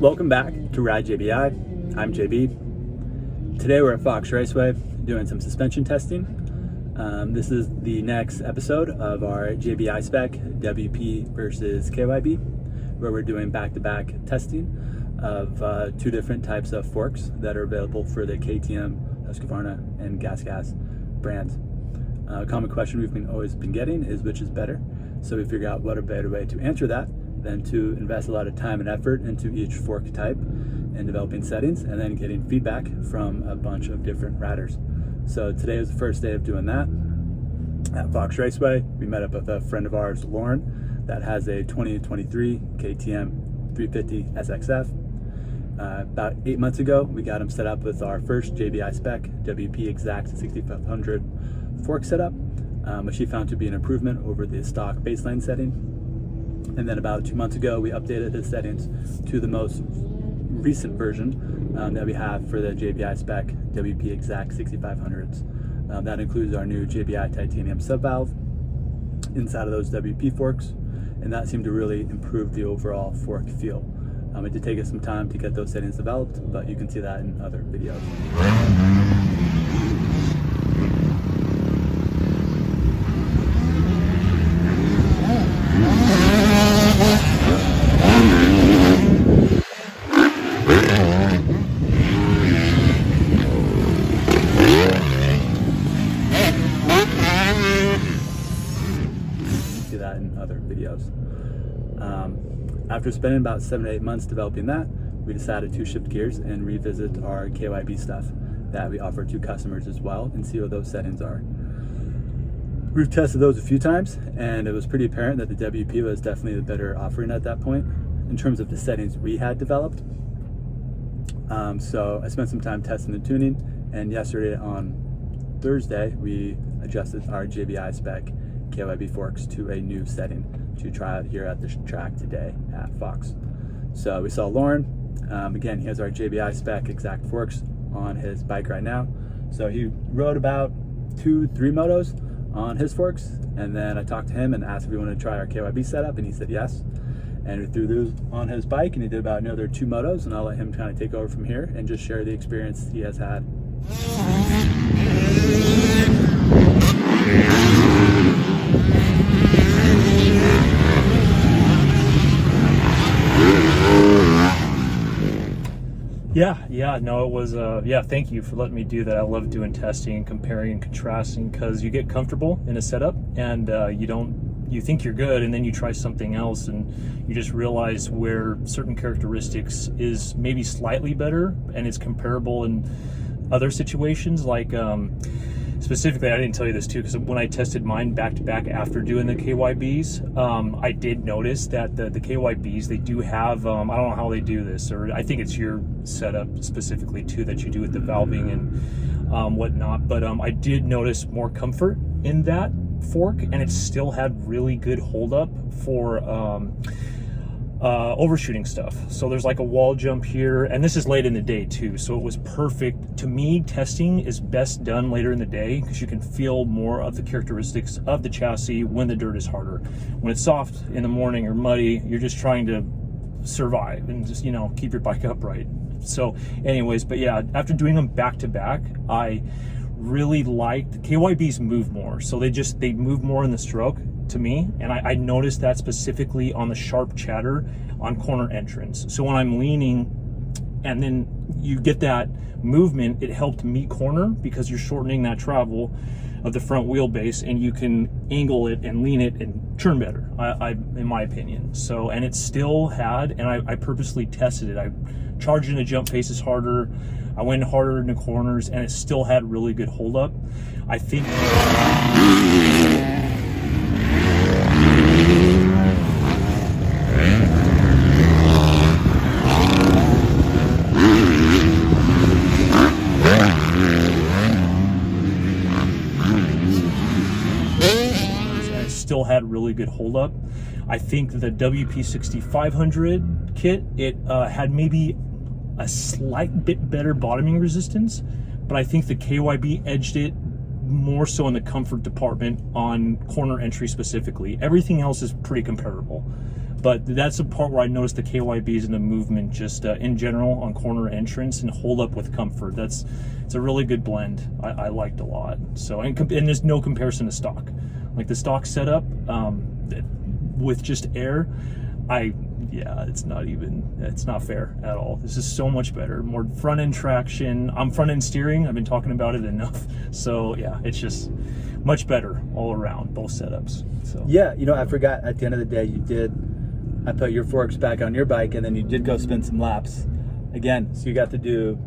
Welcome back to Ride JBI. I'm JB. Today we're at Fox Raceway doing some suspension testing. This is the next episode of our JBI Spec WP versus KYB, where we're doing back-to-back testing of two different types of forks that are available for the KTM, Husqvarna, and Gas brands. A common question we've always been getting is which is better. So we figure out what a better way to answer that than to invest a lot of time and effort into each fork type and developing settings and then getting feedback from a bunch of different riders. So today was the first day of doing that at Fox Raceway. We met up with a friend of ours, Loren, that has a 2023 KTM 350 SXF. About 8 months ago, we got him set up with our first JBI Spec WP XACT 6500 fork setup, which he found to be an improvement over the stock baseline setting. And then about 2 months ago, we updated the settings to the most recent version that we have for the JBI Spec WP XACT 6500s. That includes our new JBI titanium subvalve inside of those WP forks, and that seemed to really improve the overall fork feel. It did take us some time to get those settings developed, but you can see that in other videos. After spending about 7 to 8 months developing that, we decided to shift gears and revisit our KYB stuff that we offer to customers as well and see what those settings are. We've tested those a few times, and it was pretty apparent that the WP was definitely the better offering at that point in terms of the settings we had developed. So I spent some time testing and tuning, and yesterday on Thursday, we adjusted our JBI Spec KYB forks to a new setting to try out here at the track today at Fox. So we saw Loren. Again, he has our JBI Spec XACT forks on his bike right now. So he rode about 2-3 motos on his forks, and then I talked to him and asked if he wanted to try our KYB setup, and he said yes. And we threw those on his bike, and he did about another 2 motos, and I'll let him kind of take over from here and just share the experience he has had. No, it was, thank you for letting me do that. I love doing testing and comparing and contrasting, because you get comfortable in a setup and you think you're good, and then you try something else and you just realize where certain characteristics is maybe slightly better and it's comparable in other situations. Like, specifically, I didn't tell you this too, because when I tested mine back to back after doing the KYBs, I did notice that the KYBs, they do have, I don't know how they do this, or I think it's your setup specifically too that you do with the valving and whatnot, but I did notice more comfort in that fork, and it still had really good hold up for overshooting stuff. So there's like a wall jump here, and this is late in the day too, so it was perfect. To me, testing is best done later in the day because you can feel more of the characteristics of the chassis when the dirt is harder. When it's soft in the morning or muddy, you're just trying to survive and just, keep your bike upright. So anyways, but yeah, after doing them back to back, I really liked the KYBs move more. So they move more in the stroke to me, and I noticed that specifically on the sharp chatter on corner entrance. So when I'm leaning and then you get that movement, it helped me corner because you're shortening that travel of the front wheelbase, and you can angle it and lean it and turn better, in my opinion. So, and it still had, and I purposely tested it, I charged in the jump faces harder, I went harder in the corners, and it still had really good hold up. I think still had really good hold up. I think the WP 6500 kit, it had maybe a slight bit better bottoming resistance, but I think the KYB edged it more so in the comfort department on corner entry specifically. Everything else is pretty comparable. But that's the part where I noticed the KYBs and the movement just in general on corner entrance and hold up with comfort. It's a really good blend. I liked a lot. So and there's no comparison to stock. Like the stock setup with just air, it's not fair at all. This is so much better. More front end traction. I'm front end steering. I've been talking about it enough. So yeah, it's just much better all around, both setups. So yeah, I forgot at the end of the day I put your forks back on your bike, and then you did go spin some laps again. So you got to do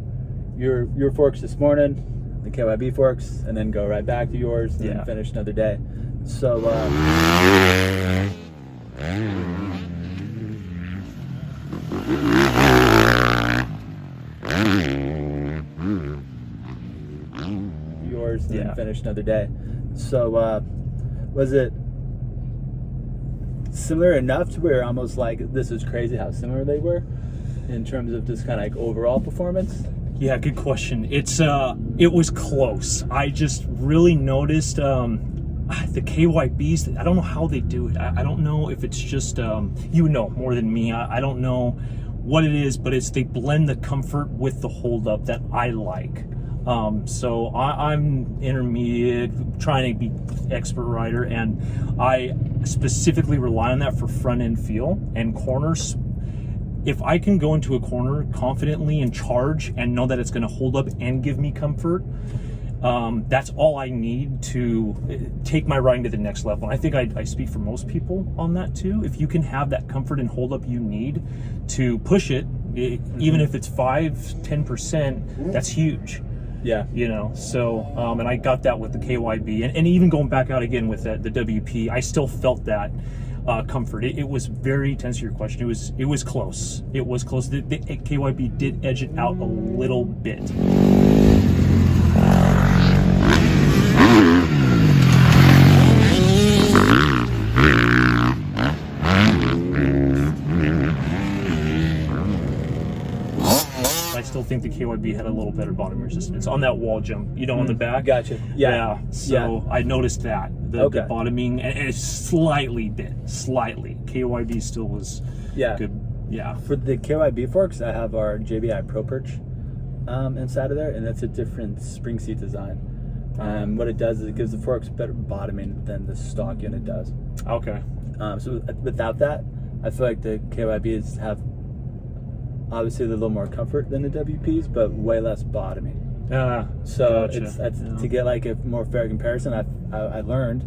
your forks this morning, the KYB forks, and then go right back to yours, and then finish another day. So yours, and then finish another day. So was it similar enough to where almost like this is crazy how similar they were in terms of just kind of like overall performance? Yeah, good question. It was close. I just really noticed the KYBs. I don't know how they do it. I don't know if it's just you know more than me. I don't know what it is, but they blend the comfort with the hold up that I like. So I'm intermediate, trying to be expert rider, and I specifically rely on that for front end feel and corners. If I can go into a corner confidently and charge and know that it's going to hold up and give me comfort, that's all I need to take my riding to the next level. And I think I speak for most people on that too. If you can have that comfort and hold up you need to push it, even if it's 5-10%, that's huge. Yeah. So, and I got that with the KYB, and even going back out again with the WP, I still felt that comfort. It was very, to answer your question, it was close. It was close. The KYB did edge it out a little bit. I still think the KYB had a little better bottom resistance on that wall jump, on the back. Gotcha. Yeah. So I noticed that the bottoming, and it's slightly. KYB still was good. Yeah. For the KYB forks, I have our JBI Pro Perch inside of there, and that's a different spring seat design. What it does is it gives the forks better bottoming than the stock unit does. Okay. So without that, I feel like the KYBs have obviously a little more comfort than the WPs, but way less bottoming. So gotcha. To get like a more fair comparison, I learned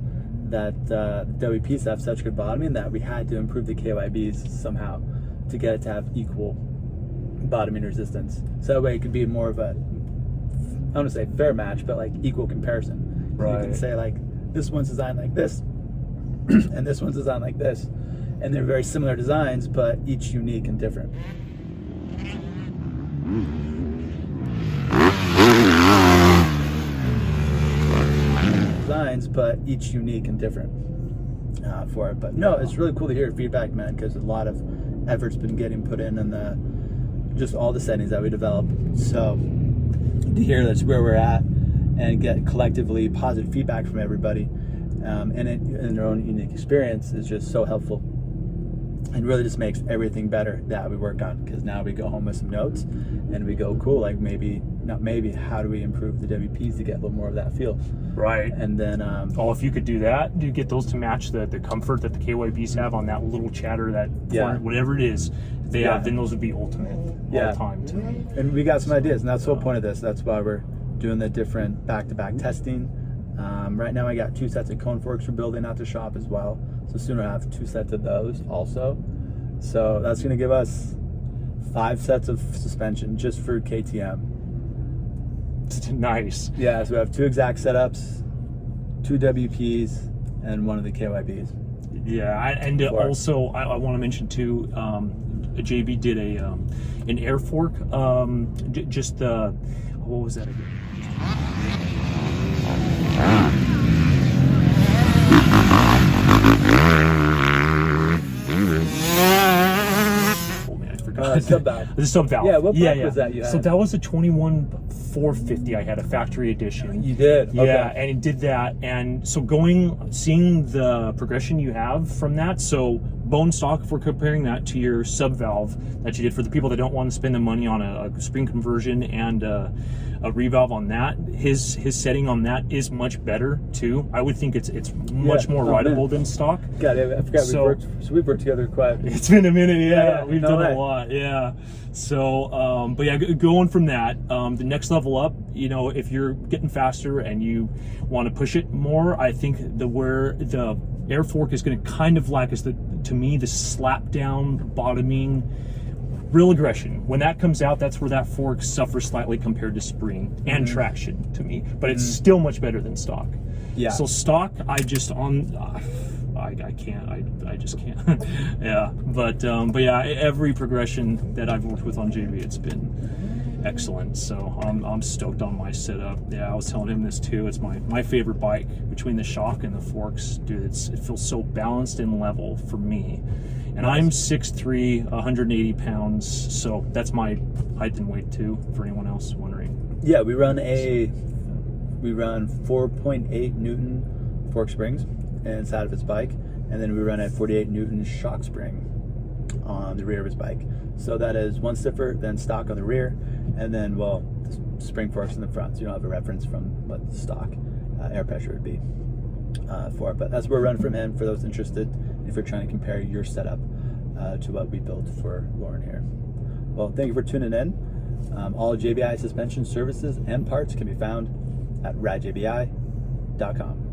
that the WPs have such good bottoming that we had to improve the KYBs somehow to get it to have equal bottoming resistance. So that way it could be more of a, I don't want to say fair match, but like equal comparison. Right. You can say like this one's designed like this, and this one's designed like this, and they're very similar designs, but each unique and different. Designs, but each unique and different for it. But no, it's really cool to hear your feedback, man, because a lot of effort's been getting put in just all the settings that we develop. So to hear that's where we're at and get collectively positive feedback from everybody and their own unique experience is just so helpful. And really just makes everything better that we work on, because now we go home with some notes and we go, cool, like how do we improve the WPs to get a little more of that feel? Right. And then if you could do that, you get those to match the comfort that the KYBs have on that little chatter, that corner, whatever it is they have, then those would be ultimate all the time to me. And we got some ideas, and that's the whole point of this. That's why we're doing the different back-to-back testing. Right now I got 2 sets of cone forks we're building out the shop as well. So soon I'll have 2 sets of those also. So that's going to give us 5 sets of suspension just for KTM. Nice. Yeah, so we have 2 exact setups, 2 WPs, and 1 of the KYBs. Yeah, and also I want to mention too, JB did an air fork. What was that again? Sub valve. The sub valve. Yeah, what bike was that you had? So that was a 21-450. I had a factory edition. You did? Yeah, okay. And it did that. And so seeing the progression you have from that, so bone stock, if we're comparing that to your sub valve that you did, for the people that don't want to spend the money on a spring conversion and a revalve on that, his setting on that is much better too. I would think it's much more rideable than stock. God, I forgot we've worked together quite. It's been a minute, yeah. We've done way. a lot, yeah. So, but yeah, going from that, the next level up, you know, if you're getting faster and you want to push it more, I think where the air fork is going to kind of lack is to me, the slap down, bottoming, real aggression. When that comes out, that's where that fork suffers slightly compared to spring and traction to me, but it's still much better than stock. Yeah. So stock, I just I can't. I just can't. Yeah. But yeah, every progression that I've worked with on JB, it's been excellent. So I'm stoked on my setup. Yeah, I was telling him this too. It's my favorite bike between the shock and the forks, dude. It feels so balanced and level for me. And I'm 6'3", 180 pounds, so that's my height and weight too, for anyone else wondering. Yeah, we run 4.8 Newton fork springs inside of his bike, and then we run a 48 Newton shock spring on the rear of his bike. So that is one stiffer than stock on the rear, and then, well, the spring forks in the front, so you don't have a reference from what the stock air pressure would be for it. But that's where we're running from him for those interested, if you're trying to compare your setup to what we built for Loren here. Well, thank you for tuning in. All JBI suspension services and parts can be found at radjbi.com.